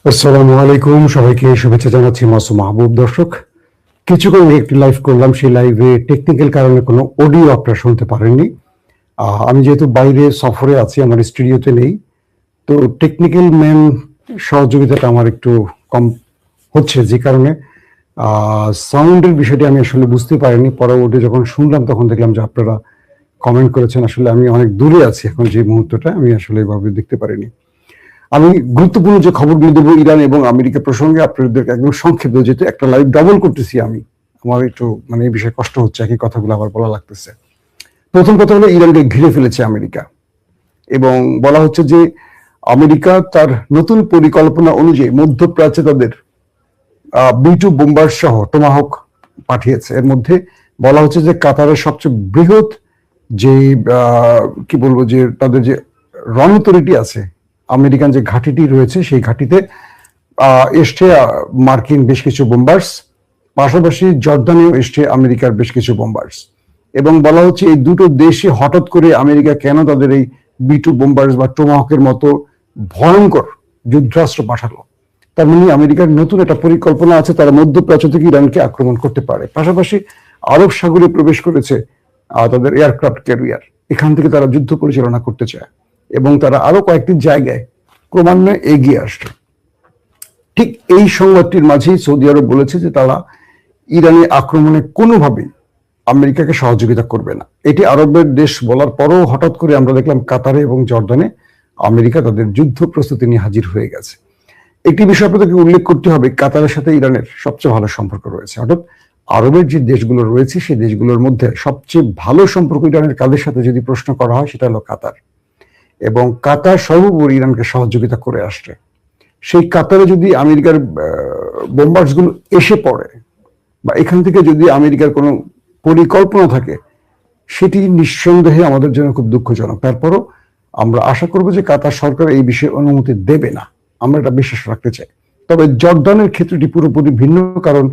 আসসালামু আলাইকুম, সবাইকে শুভেচ্ছা জানাচ্ছি। মাসুম মাহবুব। দর্শক, কিছুক্ষণ আগে একটি লাইভ করলাম, সেই লাইভে টেকনিক্যাল কারণে কোনো অডিও আপনারা শুনতে পারেননি। আমি যেহেতু বাইরে সফরে আছি, আমার স্টুডিওতে নেই, তো টেকনিক্যাল ম্যান সহযোগিতাটা আমার একটু কম হচ্ছে, যে কারণে সাউন্ডের বিষয়টি আমি আসলে বুঝতে পারিনি। পরবর্তী যখন শুনলাম তখন দেখলাম যে আপনারা কমেন্ট করেছেন। আসলে আমি অনেক দূরে আছি এখন, যে মুহূর্তটা আমি আসলে এভাবে দেখতে পারিনি। আমি গুরুত্বপূর্ণ যে খবরগুলো দেবো ইরান এবং আমেরিকা প্রসঙ্গে, আপনাদের একদম সংক্ষেপে, যেহেতু একটা লাইভ ডাবল করতেছি আমি, আমার একটু এই বিষয়ে কষ্ট হচ্ছে, একই কথাগুলো আবার বলা লাগতেছে। প্রথম কথা হলো, ইরানকে ঘিরে ফেলেছে আমেরিকা, এবং বলা হচ্ছে যে আমেরিকা তার নতুন পরিকল্পনা অনুযায়ী মধ্যপ্রাচ্যে তাদের B2 বোম্বার সহ টমাহক পাঠিয়েছে। এর মধ্যে বলা হচ্ছে যে কাতারের সবচেয়ে বৃহৎ যে কি বলবো, যে তাদের যে রণ অথরিটি আছে, আমেরিকান যে ঘাঁটিটি রয়েছে, সেই ঘাঁটিতে এসছে মার্কিন বেশ কিছু বোম্বার্স, পাশাপাশি জর্দানেও এসছে আমেরিকার বেশ কিছু বোম্বার্স। এবং বলা হচ্ছে এই দুটো দেশে হঠাৎ করে আমেরিকা কেন তাদের এই B2 বোম্বার্স বা টোমাহকের মতো ভয়ঙ্কর যুদ্ধাস্ত্র পাঠালো। তার মানে আমেরিকার নতুন একটা পরিকল্পনা আছে, তারা মধ্যপ্রাচ্য থেকে ইরানকে আক্রমণ করতে পারে। পাশাপাশি আরব সাগরে প্রবেশ করেছে তাদের এয়ারক্রাফট ক্যারিয়ার, এখান থেকে তারা যুদ্ধ পরিচালনা করতে চায়, এবং তারা আরো কয়েকটি জায়গায় ক্রমান্বয়ে এগিয়ে আসছে। ঠিক এই সংবাদটির মাঝেই সৌদি আরব বলেছে যে তারা ইরানে আক্রমণে কোনোভাবেই আমেরিকাকে সহযোগিতা করবে না। এটি আরবের দেশ বলার পরও হঠাৎ করে আমরা দেখলাম কাতারে এবং জর্দানে আমেরিকা তাদের যুদ্ধ প্রস্তুতি নিয়ে হাজির হয়ে গেছে। একটি বিষয় আপনাদেরকে উল্লেখ করতে হবে, কাতারের সাথে ইরানের সবচেয়ে ভালো সম্পর্ক রয়েছে। অর্থাৎ আরবের যে দেশগুলো রয়েছে সেই দেশগুলোর মধ্যে সবচেয়ে ভালো সম্পর্ক ইরানের কাদের সাথে যদি প্রশ্ন করা হয়, সেটা হলো কাতার। এবং কাতার সর্বোপরি ইরানকে সহযোগিতা করে আসছে। সেই কাতারে যদি আমেরিকার বোম্বার্স গুলো এসে পড়ে, বা এখান থেকে যদি আমেরিকার কোনো পরিকল্পনা থাকে, সেটি নিঃসন্দেহে আমাদের জন্য খুব দুঃখজনক। তারপরও আমরা আশা করব যে কাতার সরকার এই বিষয়ে অনুমতি দেবে না, আমরা এটা বিশ্বাস রাখতে চাই। তবে জর্দানের ক্ষেত্রটি পুরোপুরি ভিন্ন, কারণ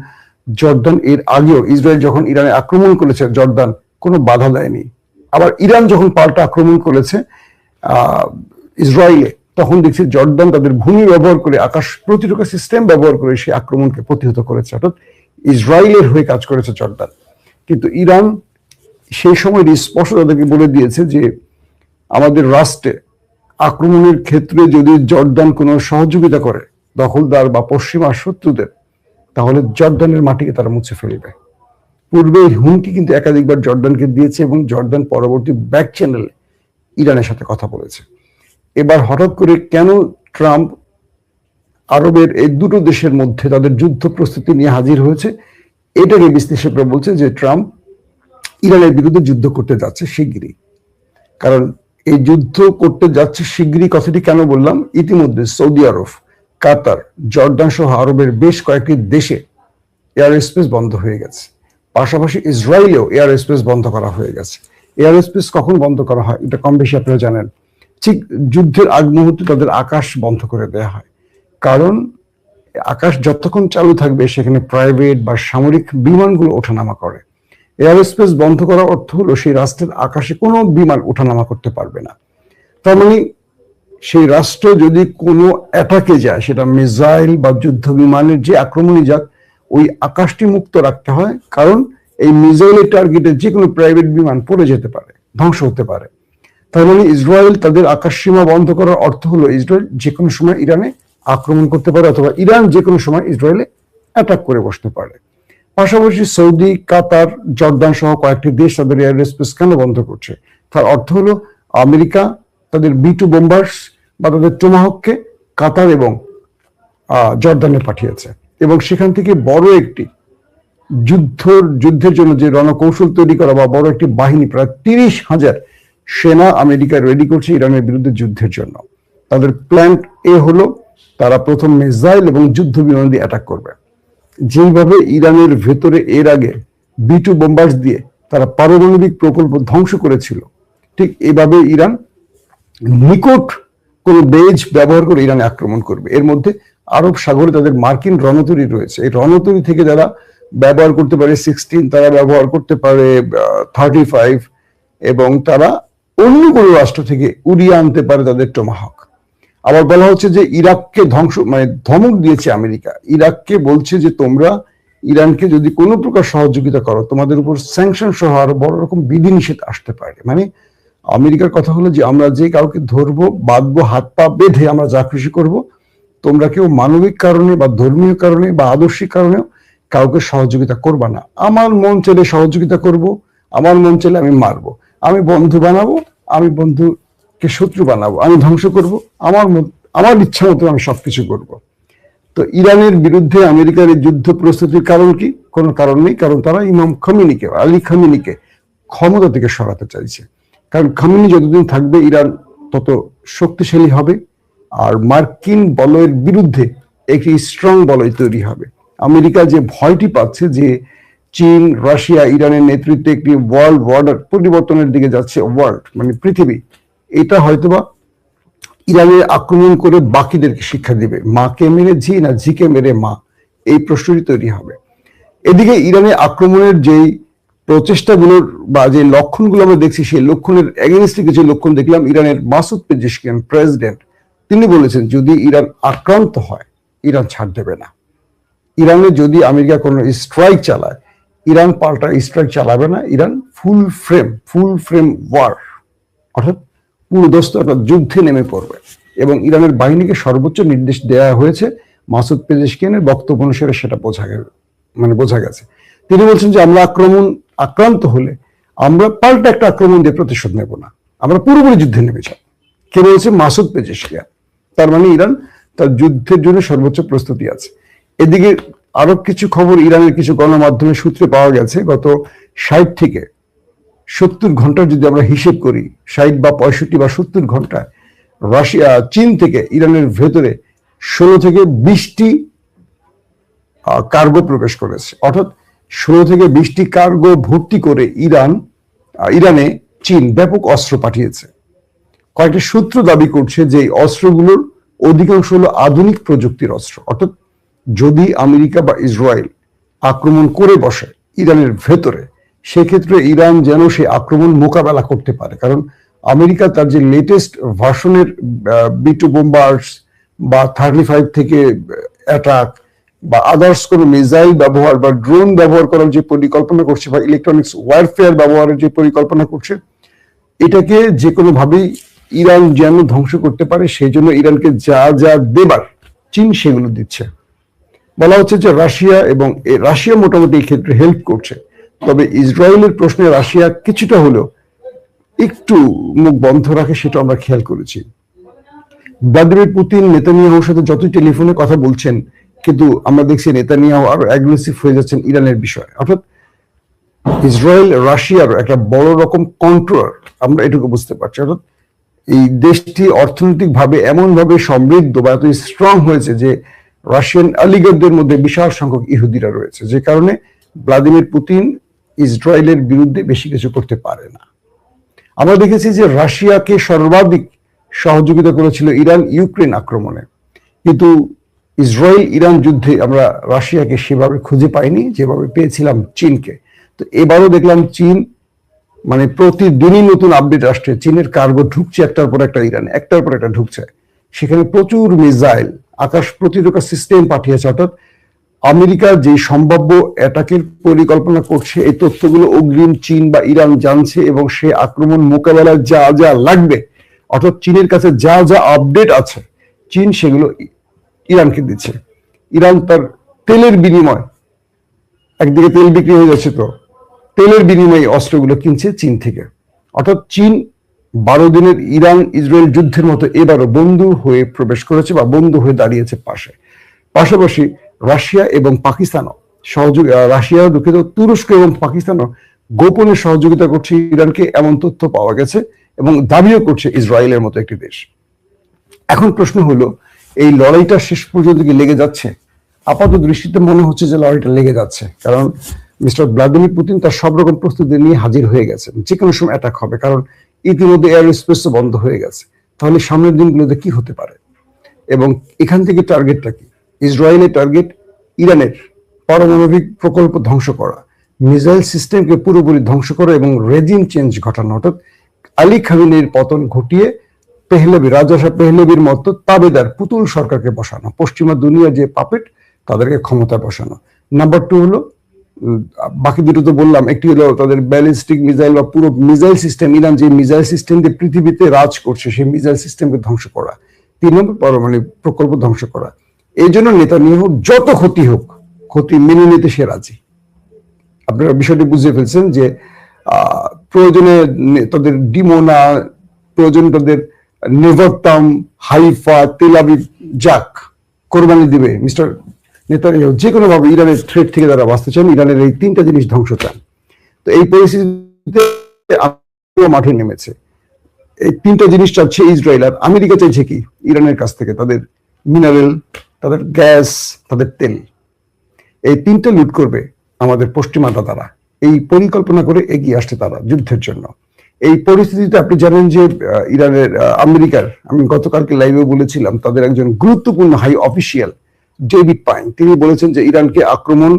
জর্দান এর আগেও ইসরায়েল যখন ইরানে আক্রমণ করেছে, জর্দান কোনো বাধা দেয়নি। আবার ইরান যখন পাল্টা আক্রমণ করেছে ইসরায়েলে, তখন দেখছি জর্দান তাদের ভূমি ব্যবহার করে, আকাশ প্রতিরক্ষা সিস্টেম ব্যবহার করে সেই আক্রমণকে প্রতিহত করেছে। অর্থাৎ ইসরায়েলের হয়ে কাজ করেছে জর্দান। কিন্তু ইরান সেই সময় স্পষ্ট তাদেরকে বলে দিয়েছে যে আমাদের রাষ্ট্রে আক্রমণের ক্ষেত্রে যদি জর্দান কোনো সহযোগিতা করে দখলদার বা পশ্চিমা শত্রুদের, তাহলে জর্দানের মাটিকে তারা মুছে ফেলবে। পূর্বে হুমকি কিন্তু একাধিকবার জর্দানকে দিয়েছে, এবং জর্দান পরবর্তী ব্যাক চ্যানেলে ইরানের সাথে কথা বলেছে। এবার হঠাৎ করে কেন ট্রাম্প আরবের এই দুটো দেশের মধ্যে তাদের যুদ্ধ প্রস্তুতি নিয়ে হাজির হয়েছে, এটাকে বিশ্লেষকরা বলছে যে ট্রাম্প ইরানের বিরুদ্ধে যুদ্ধ করতে যাচ্ছে শিগগিরই। কারণ এই যুদ্ধ করতে যাচ্ছে শিগগিরই কথাটি কেন বললাম, ইতিমধ্যে সৌদি আরব, কাতার, জর্দান সহ আরবের বেশ কয়েকটি দেশে এয়ার স্পেস বন্ধ হয়ে গেছে। পাশাপাশি ইসরায়েলেও এয়ার স্পেস বন্ধ করা হয়ে গেছে। এয়ার স্পেস কখন বন্ধ করা হয় এটা কম বেশি আপনারা জানেন, ঠিক যুদ্ধের আগ মুহূর্তে তাদের আকাশ বন্ধ করে দেওয়া হয়। কারণ আকাশ যতক্ষণ চালু থাকবে, সেখানে প্রাইভেট বা সামরিক বিমানগুলো ওঠানামা করে। এয়ার স্পেস বন্ধ করার অর্থ হলো সেই রাষ্ট্রের আকাশে কোনো বিমান ওঠানামা করতে পারবে না। তার মানে সেই রাষ্ট্র যদি কোনো অ্যাটাকে যায়, সেটা মিসাইল বা যুদ্ধ বিমানের যে আক্রমণই যাক, ওই আকাশটি মুক্ত রাখতে হয়। কারণ এই মিসাইলের টার্গেটে যে কোনো প্রাইভেট বিমান পড়ে যেতে পারে, ধ্বংস হতে পারে। তার মানে ইসরায়েল তাদের আকাশ সীমা বন্ধ করার অর্থ হলো ইসরায়েল যে কোনো সময় ইরানে আক্রমণ করতে পারে, অথবা ইরান যে কোনো সময় ইসরায়েলে অ্যাটাক করে বসতে পারে। পাশাপাশি সৌদি, কাতার, জর্দান সহ কয়েকটি দেশ তাদের এয়ার স্পেস কেন বন্ধ করছে, তার অর্থ হলো আমেরিকা তাদের B2 বোম্বার্স বা তাদের টোমাহককে কাতার এবং জর্দানে পাঠিয়েছে, এবং সেখান থেকে বড় একটি যুদ্ধের জন্য যে রণকৌশল তৈরি করা বা বড় একটি বাহিনী, প্রায় 30,000 সেনা আমেরিকা রেডি করছে ইরানের বিরুদ্ধে যুদ্ধের জন্য। তাদের প্ল্যান এ হলো তারা প্রথম মিসাইল এবং যুদ্ধ বিমান দিয়ে অ্যাটাক করবে। যেভাবে ইরানের ভেতরে এর আগে B2 বোম্বার্স দিয়ে তারা পারমাণবিক প্রকল্প ধ্বংস করেছিল, ঠিক এভাবে ইরান নিকট কোন বেজ ব্যবহার করে ইরানে আক্রমণ করবে। এর মধ্যে আরব সাগরে তাদের মার্কিন রণতরী রয়েছে, এই রণতরী থেকে যারা ব্যবহার করতে পারে 16, তারা ব্যবহার করতে পারে 35, এবং তারা অন্য কোনো রাষ্ট্র থেকে উড়িয়ে আনতে পারে তাদের টোমাহক। আবার বলা হচ্ছে যে ইরাককে ধ্বংস মানে ধমক দিয়েছে আমেরিকা, ইরাককে বলছে যে তোমরা ইরানকে যদি কোনো প্রকার সহযোগিতা করো তোমাদের উপর স্যাংশন সহ আরো বড় রকম বিধিনিষেধ আসতে পারে। মানে আমেরিকার কথা হলো যে আমরা যে কাউকে ধরবো, বাঁধবো, হাত পা বেঁধে আমরা যা খুশি করবো, তোমরা কেউ মানবিক কারণে বা ধর্মীয় কারণে বা আদর্শিক কারণেও কাউকে সহযোগিতা করবা না। আমার মন চাইলে সহযোগিতা করব, আমার মন চাইলে আমি মারবো, আমি বন্ধু বানাবো, আমি বন্ধুকে শত্রু বানাবো, আমি ধ্বংস করব, আমার ইচ্ছা মতো আমি সবকিছু করব। তো ইরানের বিরুদ্ধে আমেরিকার এই যুদ্ধ প্রস্তুতির কারণ কি? কোনো কারণ নেই, কারণ তারা ইমাম খামেনিকে, আলী খামেনিকে ক্ষমতা থেকে সরাতে চাইছে। কারণ খামেনি যতদিন থাকবে ইরান তত শক্তিশালী হবে, আর মার্কিন বলয়ের বিরুদ্ধে একটি স্ট্রং বলয় তৈরি হবে। আমেরিকা যে ভয়টি পাচ্ছে যে চীন, রাশিয়া, ইরানের নেতৃত্বে একটি ওয়ার্ল্ড অর্ডার পরিবর্তনের দিকে যাচ্ছে, ওয়ার্ল্ড মানে পৃথিবী, এটা হয়তোবা ইরানের আক্রমণ করে বাকিদেরকে শিক্ষা দিবে। মাকে মেরে ঝি না ঝিকে মেরে মা, এই প্রশ্নটি তৈরি হবে। এদিকে ইরানের আক্রমণের যেই প্রচেষ্টাগুলোর বা যে লক্ষণগুলো আমরা দেখছি, সেই লক্ষণের এগেনস্টে কিছু লক্ষণ দেখলাম। ইরানের মাসুদ পেজেশকিয়ান প্রেসিডেন্ট, তিনি বলেছেন যদি ইরান আক্রান্ত হয় ইরান ছাড় দেবে না। ইরানে যদি আমেরিকা কোনো স্ট্রাইক চালায়, ইরান পাল্টা স্ট্রাইক চালাবে না। ইরান ফুল ফ্রেম ওয়ার, অর্থাৎ পুরোদস্ত একটা যুদ্ধে নেমে পড়বে। এবং ইরানের বাহিনীকে সর্বোচ্চ নির্দেশ দেওয়া হয়েছে। মাসুদ পেজেশকিয়ানের বক্তব্য অনুসারে সেটা বোঝা গেছে। তিনি বলছেন যে আমরা আক্রান্ত হলে আমরা পাল্টা একটা আক্রমণ দিয়ে প্রতিশোধ নেব না, আমরা পুরোপুরি যুদ্ধে নেমে যাব। কে বলছে? Masoud Pezeshkian. তার মানে ইরান তার যুদ্ধের জন্য সর্বোচ্চ প্রস্তুতি আছে। এদিকে আরো কিছু খবর ইরানের কিছু গণমাধ্যমের সূত্রে পাওয়া গেছে। গত 60 থেকে 70 ঘন্টার যদি আমরা হিসেব করি, 60 বা 65 বা 70 ঘন্টায় চীন থেকে ইরানের ভেতরে 16 থেকে 20টি কার্গো প্রবেশ করেছে। অর্থাৎ 16 থেকে 20টি কার্গো ভর্তি করে ইরানে চীন ব্যাপক অস্ত্র পাঠিয়েছে। কয়েকটি সূত্র দাবি করছে যে এই অস্ত্রগুলোর অধিকাংশ হলো আধুনিক প্রযুক্তির অস্ত্র। অর্থাৎ যদি আমেরিকা বা ইসরায়েল আক্রমণ করে বসে ইরানের ভেতরে, সেক্ষেত্রে ইরান যেন সেই আক্রমণ মোকাবেলা করতে পারে। কারণ আমেরিকা তার যে লেটেস্ট ভার্সনের B2 বোম্বার্স বা 35 থেকে অ্যাটাক বা আদার্স কোনো মিসাইল ব্যবহার বা ড্রোন ব্যবহার করার যে পরিকল্পনা করছে বা ইলেকট্রনিক্স ওয়ারফেয়ার ব্যবহারের যে পরিকল্পনা করছে, এটাকে যে কোনো ভাবেই ইরান যেন ধ্বংস করতে পারে, সেই জন্য ইরানকে যা যা দেবার চীন সেগুলো দিচ্ছে। বলা হচ্ছে যে রাশিয়া মোটামুটি এই ক্ষেত্রে হেল্প করছে। তবে ইসরায়েলের প্রশ্নে রাশিয়া কিছুটা হলেও একটু মুখ বন্ধ রাখে, সেটা আমরা খেয়াল করেছি। ভ্লাদিমির পুতিন নেতানিয়াহুর সাথে যতই টেলিফোনে কথা বলছেন, কিন্তু আমরা দেখছি নেতানিয়াহু আরো অ্যাগ্রেসিভ হয়ে যাচ্ছেন ইরানের বিষয়ে। অর্থাৎ ইসরায়েল রাশিয়ার একটা বড় রকম কন্ট্রোলার, আমরা এটুকু বুঝতে পারছি। অর্থাৎ এই দেশটি অর্থনৈতিক ভাবে এমন ভাবে সমৃদ্ধ বা এত স্ট্রং হয়েছে যে রাশিয়ান আলিগারদের মধ্যে বিশাল সংখ্যক ইহুদিরা রয়েছে, যে কারণে ভ্লাদিমির পুতিন ইসরায়েলের বিরুদ্ধে বেশি কিছু করতে পারে না। আমরা দেখেছি যে রাশিয়াকে সর্বাধিক সহযোগিতা করেছিল ইরান ইউক্রেন আক্রমণে, কিন্তু ইসরায়েল ইরান যুদ্ধে আমরা রাশিয়াকে সেভাবে খুঁজে পাইনি যেভাবে পেয়েছিলাম চীনকে। তো এবারও দেখলাম চীন মানে প্রতিদিনই নতুন আপডেট আসছে, চীনের কার্গো ঢুকছে একটার পর একটা, ইরানে একটার পর একটা ঢুকছে। সেখানে প্রচুর মিসাইল, আকাশ প্রতিরক্ষা সিস্টেম পাঠিয়েছে। অর্থাৎ আমেরিকা যে সম্ভাব্য অ্যাটাকের পরিকল্পনা করছে, এই তথ্যগুলো অগ্রিম চীন বা ইরান জানছে এবং সে আক্রমণ মোকাবেলায় যা যা লাগবে, অর্থাৎ চীনের কাছে যা যা আপডেট আছে, চীন সেগুলো ইরানকে দিচ্ছে। ইরান তার তেলের বিনিময়, একদিকে তেল বিক্রি হয়ে যাচ্ছে, তো তেলের বিনিময়ে অস্ত্রগুলো কিনছে চীন থেকে। অর্থাৎ চীন 12 দিনের ইরান ইসরায়েল যুদ্ধের মতো এবারও বন্ধু হয়ে প্রবেশ করেছে বা বন্ধু হয়ে দাঁড়িয়েছে পাশাপাশি রাশিয়া এবং পাকিস্তানও তুরস্ক এবং পাকিস্তানও গোপনে সহযোগিতা করছে ইরানকে, এমন তথ্য পাওয়া গেছে এবং দাবিও করছে ইসরায়েলের মতো একটি দেশ। এখন প্রশ্ন হলো, এই লড়াইটা শেষ পর্যন্ত কি লেগে যাচ্ছে? আপাত দৃষ্টিতে মনে হচ্ছে যে লড়াইটা লেগে যাচ্ছে, কারণ মিস্টার ভ্লাদিমির পুতিন তার সব রকম প্রস্তুতি নিয়ে হাজির হয়ে গেছেন, যে কোনো সময় অ্যাটাক হবে। কারণ ইতিমধ্যে এয়ার স্পেসও বন্ধ হয়ে গেছে। তাহলে সামনের দিনগুলোতে কি হতে পারে? এবং এখান থেকে টার্গেটটা কি? ইসরায়েলের টার্গেট ইরানের পারমাণবিক প্রকল্প ধ্বংস করা, মিসাইল সিস্টেমকে পুরোপুরি ধ্বংস করা এবং রেজিম চেঞ্জ ঘটানো, অর্থাৎ আলী খামেনির পতন ঘটিয়ে পেহলেবি, রাজা শাহ পেহলেবির মতো তাবেদার পুতুল সরকারকে বসানো, পশ্চিমা দুনিয়া যে পাপেট তাদেরকে ক্ষমতায় বসানো। নাম্বার টু হলো, বাকি দুটো তো বললাম, একটি হলো তাদের ব্যালিস্টিক মিসাইল বা পুরো মিসাইল সিস্টেম, ইরান যে মিসাইল সিস্টেম দিয়ে পৃথিবীতে রাজ করছে সেই মিসাইল সিস্টেমকে ধ্বংস করা। 3 নম্বর, পারমাণবিক প্রকল্প ধ্বংস করা। এই জন্য নেতানিয়াহু যত ক্ষতি হোক, ক্ষতি মেনে নিতে সে রাজি। আপনারা বিষয়টি বুঝে ফেলছেন যে প্রয়োজনে তাদের ডিমোনা, প্রয়োজনে তাদের নেভারতাম, হাইফা, তেল আবিব যাক, কোরবানি দিবে মিস্টার নেতানিয়াহু। যে কোনো ভাবে ইরানের থ্রেট থেকে তারা বাঁচতে চান, ইরানের এই 3টা জিনিস ধ্বংস চান। তো এই পরিস্থিতিতে মাঠে নেমেছে। এই 3টা জিনিস চাচ্ছে ইসরায়েল, আর আমেরিকা চাইছে কি? ইরানের কাছ থেকে তাদের মিনারেল, তাদের গ্যাস, তাদের তেল, এই 3টা লুট করবে আমাদের পশ্চিমারা। তারা এই পরিকল্পনা করে এগিয়ে আসছে তারা যুদ্ধের জন্য। এই পরিস্থিতিতে আপনি জানেন যে ইরানের, আমেরিকার, আমি গতকালকে লাইভে বলেছিলাম, তাদের একজন গুরুত্বপূর্ণ হাই অফিসিয়াল ডেভিড পাইন, তিনি বলেছেন যে ইরানকে আক্রমণ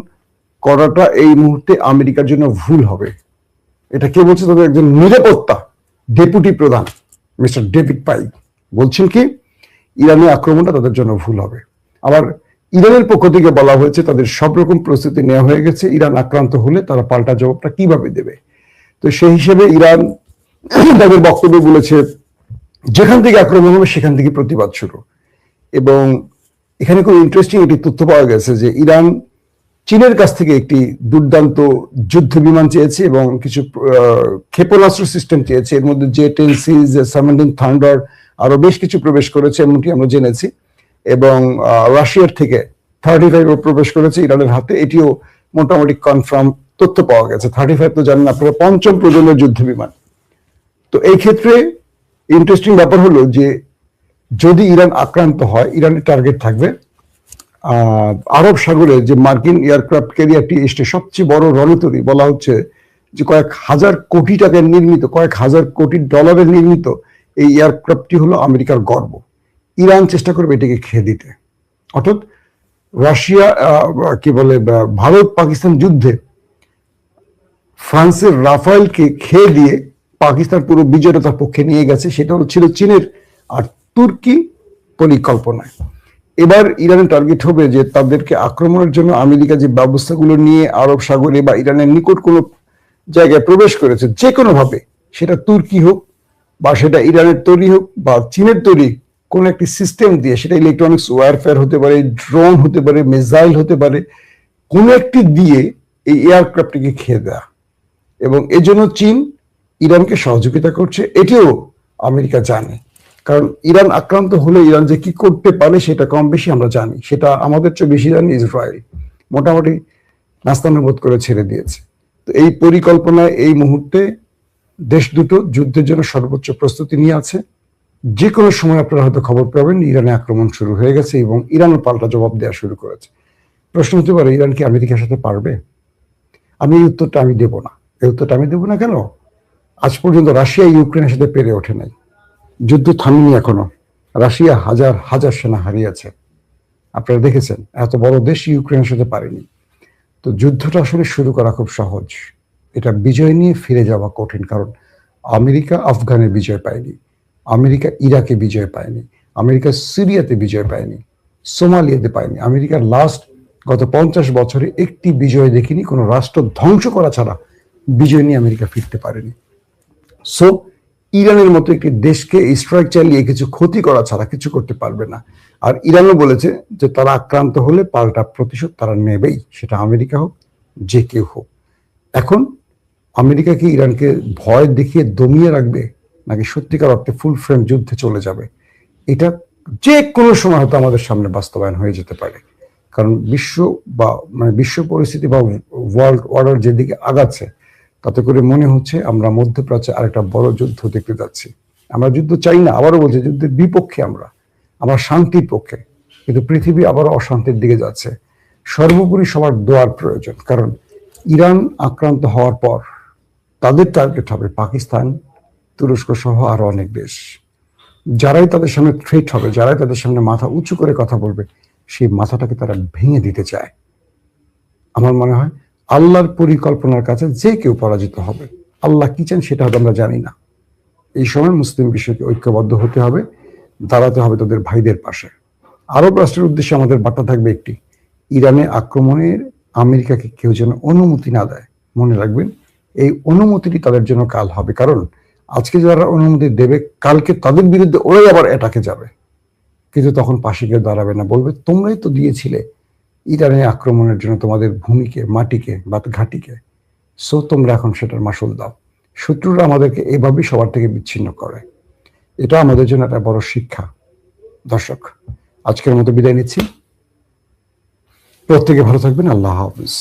করাটা এই মুহূর্তে আমেরিকার জন্য ভুল হবে। এটা কে বলছে? তাদের একজন নিরাপত্তা ডেপুটি প্রধান মিস্টার ডেভিড পাইন বলছেন কি, ইরানের আক্রমণটা তাদের জন্য ভুল হবে। আবার ইরানের পক্ষ থেকে বলা হয়েছে তাদের সব রকম প্রস্তুতি নেওয়া হয়ে গেছে, ইরান আক্রান্ত হলে তারা পাল্টা জবাবটা কিভাবে দেবে। তো সেই হিসেবে ইরান তাদের বক্তব্য বলেছে যেখান থেকে আক্রমণ হবে সেখান থেকে প্রতিবাদ শুরু। এবং এখানে খুব ইন্টারেস্টিং একটি তথ্য পাওয়া গেছে যে ইরান চীনের কাছ থেকে একটি দুর্দান্ত যুদ্ধ বিমান চেয়েছে এবং কিছু ক্ষেপণাস্ত্র সিস্টেম চেয়েছে। এর মধ্যে J-10C, J-17 থান্ডার আরো বেশ কিছু প্রবেশ করেছে, এমনটি আমরা জেনেছি। এবং রাশিয়ার থেকে 35 প্রবেশ করেছে ইরানের হাতে, এটিও মোটামুটি কনফার্ম তথ্য পাওয়া গেছে। 35 তো জানেন আপনারা, 5ম প্রজন্মের যুদ্ধ বিমান। তো এই ক্ষেত্রে ইন্টারেস্টিং ব্যাপার হলো যে যদি ইরান আক্রান্ত হয়, ইরানের টার্গেট থাকবে আরব সাগরে যে মার্কিন এয়ারক্রাফট ক্যারিয়ারটি এসছে, সবচেয়ে বড় রণতরী, বলা হচ্ছে যে কয়েক হাজার কোটি টাকার নির্মিত, কয়েক হাজার কোটি ডলারের নির্মিত এই এয়ারক্রাফটটি হলো আমেরিকার গর্ব। ইরান চেষ্টা করবে এটাকে খেয়ে দিতে। অর্থাৎ রাশিয়া, কি বলে, ভারত পাকিস্তান যুদ্ধে ফ্রান্সের রাফায়েলকে খেয়ে দিয়ে পাকিস্তান পুরো বিজয়টা তার পক্ষে নিয়ে গেছে। সেটা ছিল চীনের আর তুর্কি পরিকল্পনায়। এবার ইরানের টার্গেট হবে যে তাদেরকে আক্রমণের জন্য আমেরিকা যে ব্যবস্থাগুলো নিয়ে আরব সাগরে বা ইরানের নিকট কোনো জায়গায় প্রবেশ করেছে, যে কোনো ভাবে, সেটা তুর্কি হোক বা সেটা ইরানের তৈরি হোক বা চীনের তৈরি কোন একটি সিস্টেম দিয়ে, সেটা ইলেকট্রনিক্স ওয়ারফেয়ার হতে পারে, ড্রোন হতে পারে, মিসাইল হতে পারে, কোন একটি দিয়ে এই এয়ারক্রাফটটিকে খেয়ে দেয়া। এবং এজন্য চীন ইরানকে সহযোগিতা করছে, এটিও আমেরিকা জানে। কারণ ইরান আক্রান্ত হলে ইরান যে কি করতে পারে সেটা কম বেশি আমরা জানি, সেটা আমাদের চেয়ে বেশি জানি ইসরায়েল। মোটামুটি নাস্তানুবোধ করে ছেড়ে দিয়েছে। তো এই পরিকল্পনায় এই মুহূর্তে দেশ দুটো যুদ্ধের জন্য সর্বোচ্চ প্রস্তুতি নিয়ে আছে। যে কোনো সময় আপনারা হয়তো খবর পাবেন ইরানে আক্রমণ শুরু হয়ে গেছে এবং ইরানও পাল্টা জবাব দেওয়া শুরু করেছে। প্রশ্ন হতে পারে, ইরান কি আমেরিকার সাথে পারবে? এই উত্তরটা আমি দেব না। এই উত্তরটা আমি দেব না কেন? আজ পর্যন্ত রাশিয়া ইউক্রেনের সাথে পেরে ওঠে নাই, যুদ্ধ থামেনি এখনো। রাশিয়া হাজার হাজার সেনা হারিয়েছে, আপনারা দেখেছেন। এত বড় দেশ ইউক্রেনের সাথে পারেনি। তো যুদ্ধটা আসলে শুরু করা খুব সহজ, এটা বিজয় নিয়ে ফিরে যাওয়া কঠিন। কারণ আমেরিকা আফগানে বিজয় পায়নি, আমেরিকা ইরাকে বিজয় পায়নি, আমেরিকা সিরিয়াতে বিজয় পায়নি, সোমালিয়াতে পায়নি। আমেরিকার লাস্ট গত 50 বছরে একটি বিজয় দেখিনি, কোনো রাষ্ট্র ধ্বংস করা ছাড়া বিজয় নিয়ে আমেরিকা ফিরতে পারেনি। সো ইরানের মতো একটি দেশকে স্ট্রাইক চালিয়ে কিছু ক্ষতি করা ছাড়া কিছু করতে পারবে না। আর ইরানও বলেছে যে তারা আক্রান্ত হলে পাল্টা প্রতিশোধ তারা নেবেই, সেটা আমেরিকা হোক, যে কেউ হোক। এখন আমেরিকা কি ইরানকে ভয় দেখিয়ে দমিয়ে রাখবে, নাকি সত্যিকার অর্থে ফুল ফ্রেম যুদ্ধে চলে যাবে? এটা যে কোনো সময় হয়তো আমাদের সামনে বাস্তবায়ন হয়ে যেতে পারে। কারণ বিশ্ব পরিস্থিতি বা ওয়ার্ল্ড অর্ডার যেদিকে আগাচ্ছে, তাতে করে মনে হচ্ছে আমরা মধ্যপ্রাচ্যে আরেকটা বড় যুদ্ধ দেখতে যাচ্ছি। আমরা যুদ্ধ চাই না, আবারও বলছি, যুদ্ধের বিপক্ষে আমরা শান্তির পক্ষে, কিন্তু পৃথিবী আবারও অশান্তির দিকে যাচ্ছে। সর্বোপরি সবার দোয়ার প্রয়োজন, কারণ ইরান আক্রান্ত হওয়ার পর তাদের টার্গেট হবে পাকিস্তান, তুরস্ক সহ আরো অনেক দেশ। যারাই তাদের সামনে থ্রেট হবে, যারাই তাদের সামনে মাথা উঁচু করে কথা বলবে, সেই মাথাটাকে তারা ভেঙে দিতে চায়। আমার মনে হয় আল্লাহর পরিকল্পনার কাছে যে কেউ পরাজিত হবে। আল্লাহ কি চান সেটা হয়তো আমরা জানি না, এই সময় মুসলিম বিশ্বকে ঐক্যবদ্ধ হতে হবে, দাঁড়াতে হবে তাদের ভাইদের পাশে। আরব রাষ্ট্রের উদ্দেশ্যে আমাদের বার্তা থাকবে একটি, ইরানে আক্রমণের আমেরিকাকে কেউ যেন অনুমতি না দেয়। মনে রাখবেন, এই অনুমতিটি তাদের জন্য কাল হবে, কারণ আজকে যারা অনুমতি দেবে কালকে তাদের বিরুদ্ধে ওরাই আবার অ্যাটাকে যাবে, কিন্তু তখন পাশে কেউ দাঁড়াবে না, বলবে তোমরাই তো দিয়েছিলে ইরানে আক্রমণের জন্য তোমাদের ভূমিকে, মাটিকে বা ঘাটিকে, সো তোমরা এখন সেটার মাসুল দাও। শত্রুরা আমাদেরকে এভাবেই সবার থেকে বিচ্ছিন্ন করে। এটা আমাদের জন্য একটা বড় শিক্ষা। দর্শক, আজকের মতো বিদায় নিচ্ছি। প্রত্যেকে ভালো থাকবেন। আল্লাহ হাফিজ।